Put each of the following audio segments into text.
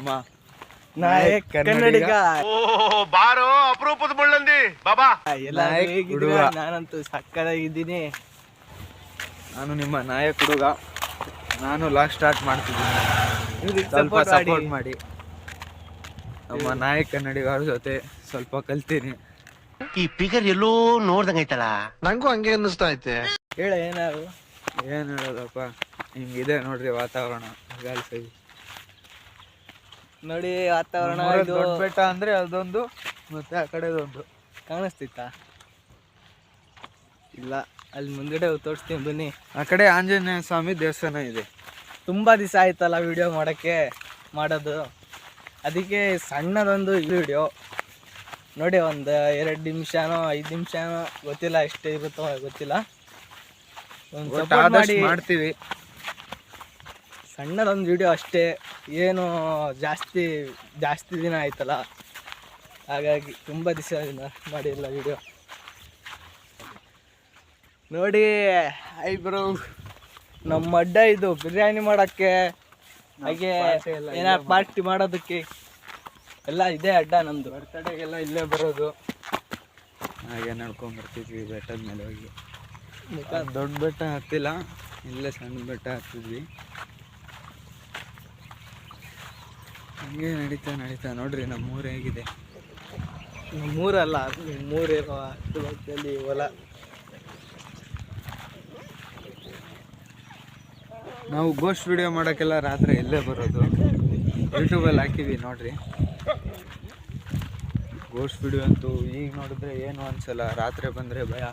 ನಮ್ಮ ನಾಯಕ್ ಕನ್ನಡಿಗ. ಬಾರೋ ಅಪರೂಪದ ಮುಳ್ಳಂದಿ ಬಾಬಾ. ನಾನಂತೂ ಸಕ್ಕದಾಗಿದ್ದೀನಿ. ನಾನು ನಿಮ್ಮ ನಾಯಕ್ ಹುಡುಗ. ನಾನು ಲಾಗ್ ಸ್ಟಾರ್ಟ್ ಮಾಡ್ತಿದ್ದೀನಿ, ಸ್ವಲ್ಪ ಸಪೋರ್ಟ್ ಮಾಡಿ. ನಮ್ಮ ನಾಯಕ್ ಕನ್ನಡಿಗ ಅವ್ರ ಜೊತೆ ಸ್ವಲ್ಪ ಕಲ್ತೀನಿ. ಈ ಫಿಗರ್ ಎಲ್ಲೋ ನೋಡ್ದಂಗೈತಲ್ಲ, ನಂಗೂ ಹಂಗೆ ಅನ್ನಿಸ್ತಾ ಐತೆ. ಹೇಳ ಏನಾರು ಏನ್ ಹೇಳೋದಪ್ಪ, ಹಿಂಗಿದೆ ನೋಡ್ರಿ ವಾತಾವರಣ. ನೋಡಿ ವಾತಾವರಣ. ದೊಡ್ಡ ಬೆಟ್ಟ ಅಂದ್ರೆ ಅದೊಂದು, ಮತ್ತೆ ಆ ಕಡೆದೊಂದು ಕಾಣಿಸ್ತಿತ್ತ? ಇಲ್ಲ, ಅಲ್ಲಿ ಮುಂದ್ಗಡೆ ತೋರಿಸ್ತೀನಿ ಬನ್ನಿ. ಆ ಕಡೆ ಆಂಜನೇಯ ಸ್ವಾಮಿ ದೇವಸ್ಥಾನ ಇದೆ. ತುಂಬಾ ದಿವಸ ಆಯ್ತಲ್ಲ ವಿಡಿಯೋ ಮಾಡೋದು, ಅದಕ್ಕೆ ಸಣ್ಣದೊಂದು ವಿಡಿಯೋ ನೋಡಿ. ಒಂದು 2 ನಿಮಿಷನೋ 5 ನಿಮಿಷನೋ ಗೊತ್ತಿಲ್ಲ, ಎಷ್ಟೇ ಇರುತ್ತೋ ಗೊತ್ತಿಲ್ಲ. ಮಾಡ್ತೀವಿ. ಸಣ್ಣದೊಂದು ವಿಡಿಯೋ ಅಷ್ಟೇ, ಏನು ಜಾಸ್ತಿ ದಿನ ಆಯ್ತಲ್ಲ, ಹಾಗಾಗಿ ತುಂಬ ದಿವಸ ಮಾಡಿಲ್ಲ ವಿಡಿಯೋ. ನೋಡಿ ಐಬ್ರೋ, ನಮ್ಮ ಅಡ್ಡ ಇದು ಬಿರಿಯಾನಿ ಮಾಡೋಕ್ಕೆ, ಹಾಗೆ ಏನಾರು ಪಾರ್ಟಿ ಮಾಡೋದಕ್ಕೆ ಎಲ್ಲ ಇದೇ ಅಡ್ಡ. ನಮ್ಮದು ಬರ್ತಡೆಗೆಲ್ಲ ಇಲ್ಲೇ ಬರೋದು. ಹಾಗೆ ನಡ್ಕೊಂಡ್ ಬರ್ತಿದ್ವಿ ಬೆಟ್ಟದ ಮೇಲೆ ಹೋಗಿ. ದೊಡ್ಡ ಬೆಟ್ಟ ಹತ್ತಿಲ್ಲ, ಇಲ್ಲೇ ಸಣ್ಣ ಬೆಟ್ಟ ಹತ್ತಿದ್ವಿ. ಹಂಗೆ ನಡೀತಾ ನೋಡ್ರಿ ನಮ್ಮೂರು ಹೇಗಿದೆ. ನಮ್ಮೂರಲ್ಲ, ನಿಮ್ಮೂರಿರೋ ಅಷ್ಟುದಲ್ಲಿ ಹೊಲ. ನಾವು ಗೋಸ್ಟ್ ವಿಡಿಯೋ ಮಾಡೋಕ್ಕೆಲ್ಲ ರಾತ್ರಿ ಇಲ್ಲೇ ಬರೋದು. ಯೂಟ್ಯೂಬಲ್ಲಿ ಹಾಕಿವಿ ನೋಡ್ರಿ. ಗೋಸ್ಟ್ ವಿಡಿಯೋ ಅಂತೂ ಈಗ ನೋಡಿದ್ರೆ ಏನು ಅನ್ಸಲ್ಲ, ರಾತ್ರಿ ಬಂದರೆ ಭಯ.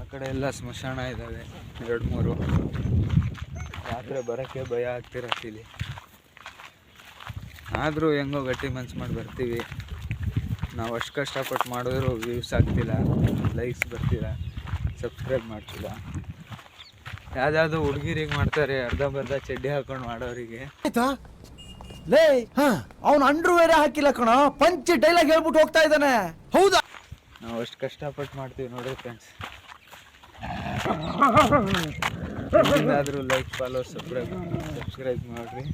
ಆ ಕಡೆ ಎಲ್ಲ ಸ್ಮಶಾನ ಇದ್ದಾವೆ 2-3. ರಾತ್ರಿ ಬರೋಕ್ಕೆ ಭಯ ಆಗ್ತಿರತ್ತೆ ಇಲ್ಲಿ. ಆದರೂ ಹೆಂಗೋ ಗಟ್ಟಿ ಮನ್ಸು ಮಾಡಿ ಬರ್ತೀವಿ. ನಾವು ಅಷ್ಟು ಕಷ್ಟಪಟ್ಟು ಮಾಡಿದ್ರು ವ್ಯೂಸ್ ಆಗ್ತಿಲ್ಲ, ಲೈಕ್ಸ್ ಬರ್ತಿಲ್ಲ, ಸಬ್ಸ್ಕ್ರೈಬ್ ಮಾಡ್ತಿಲ್ಲ. ಯಾವ್ದಾದ್ರು ಹುಡುಗಿರಿಗೆ ಮಾಡ್ತಾರೆ, ಅರ್ಧ ಚಡ್ಡಿ ಹಾಕೊಂಡು ಮಾಡೋರಿಗೆ. ಲೇ ಅವನು ಅಂಡ್ರೂ ಬೇರೆ ಹಾಕಿಲ್ಲ ಕಣ, ಪಂಚ್ ಡೈಲಾಗ್ ಹೇಳ್ಬಿಟ್ಟು ಹೋಗ್ತಾ ಇದ್ದಾನೆ. ಹೌದಾ? ನಾವು ಅಷ್ಟು ಕಷ್ಟಪಟ್ಟು ಮಾಡ್ತೀವಿ ನೋಡ್ರಿ ಫ್ರೆಂಡ್ಸ್. ಏನಾದರೂ ಲೈಕ್, ಫಾಲೋ, ಸಬ್ಸ್ಕ್ರೈಬ್ ಮಾಡ್ರಿ.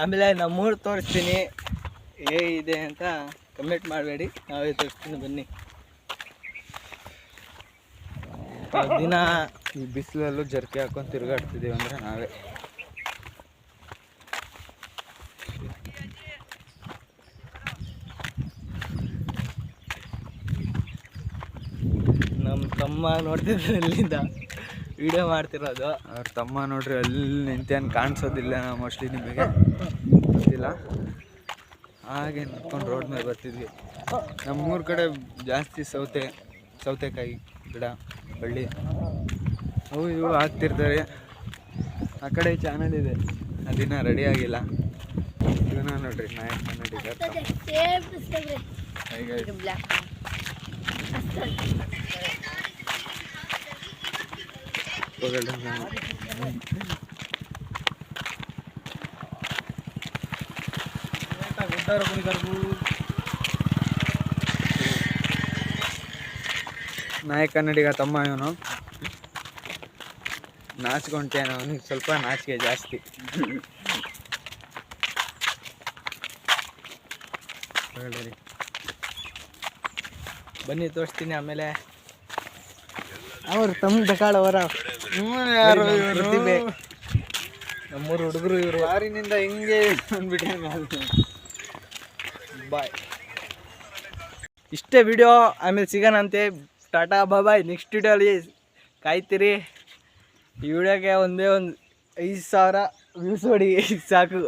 ಆಮೇಲೆ ನಮ್ಮೂರು ತೋರಿಸ್ತೀನಿ ಹೇಗಿದೆ ಅಂತ ಕಮೆಂಟ್ ಮಾಡಬೇಡಿ, ನಾವೇ ತೋರಿಸ್ತೀನಿ ಬನ್ನಿ. ದಿನ ಈ ಬಿಸಿಲಲ್ಲೂ ಜರ್ಕಿ ಹಾಕೊಂಡು ತಿರುಗಾಡ್ತಿದ್ದೀವಿ ಅಂದರೆ ನಾವೇ. ನಮ್ಮ ತಮ್ಮ ನೋಡ್ತಿದ್ರೆ ಇಲ್ಲಿಂದ ವಿಡಿಯೋ ಮಾಡ್ತಿರೋದು. ಅವ್ರ ತಮ್ಮ ನೋಡ್ರಿ ಅಲ್ಲಿ ನಿಂತೇನು ಕಾಣಿಸೋದಿಲ್ಲ ಮೋಸ್ಟ್ಲಿ, ನಿಮಗೆ ಗೊತ್ತಿಲ್ಲ. ಹಾಗೆ ನಿಂತ್ಕೊಂಡು ರೋಡ್ ಮೇಲೆ ಬರ್ತಿದ್ವಿ. ನಮ್ಮೂರ ಕಡೆ ಜಾಸ್ತಿ ಸೌತೆಕಾಯಿ ಗಿಡ, ಬಳ್ಳಿ ಅವು ಇವು ಹಾಕ್ತಿರ್ತಾರೆ. ಆ ಕಡೆ ಚಾನಲ್ ಇದೆ, ಅದಿನ ರೆಡಿ ಆಗಿಲ್ಲ. ಇವನ ನೋಡ್ರಿ ನಾಯಕ್ ಕನ್ನಡಿಗ. ನಾಯಕ್ ಕನ್ನಡಿಗ ತಮ್ಮ ಇವನು. ನಾಚ್ಕೊಂತೇನೆ, ಅವನಿಗೆ ಸ್ವಲ್ಪ ನಾಚಿಕೆ ಜಾಸ್ತಿ. ಬನ್ನಿ ತೋರಿಸ್ತೀನಿ. ಆಮೇಲೆ ಅವ್ರು ತಮ್ಮ ಬೇಕಾಳವರ ಯಾರು ನಮ್ಮೂರು ಹುಡುಗರು ಇವರು. ಯಾರಿನಿಂದ ಹಿಂಗೆ ಅಂದ್ಬಿಟ್ಟೆ. ಬಾಯ್. ಇಷ್ಟೇ ವಿಡಿಯೋ, ಆಮೇಲೆ ಸಿಗೋಣಂತೆ. ಟಾಟಾ ಬಾಯ್. ನೆಕ್ಸ್ಟ್ ವಿಡಿಯೋಲಿ ಕಾಯ್ತೀರಿ. ಈ ವಿಡಿಯೋಗೆ ಒಂದೇ 5,000 ವ್ಯೂಸ್ ಹೊಡಿ ಸಾಕು.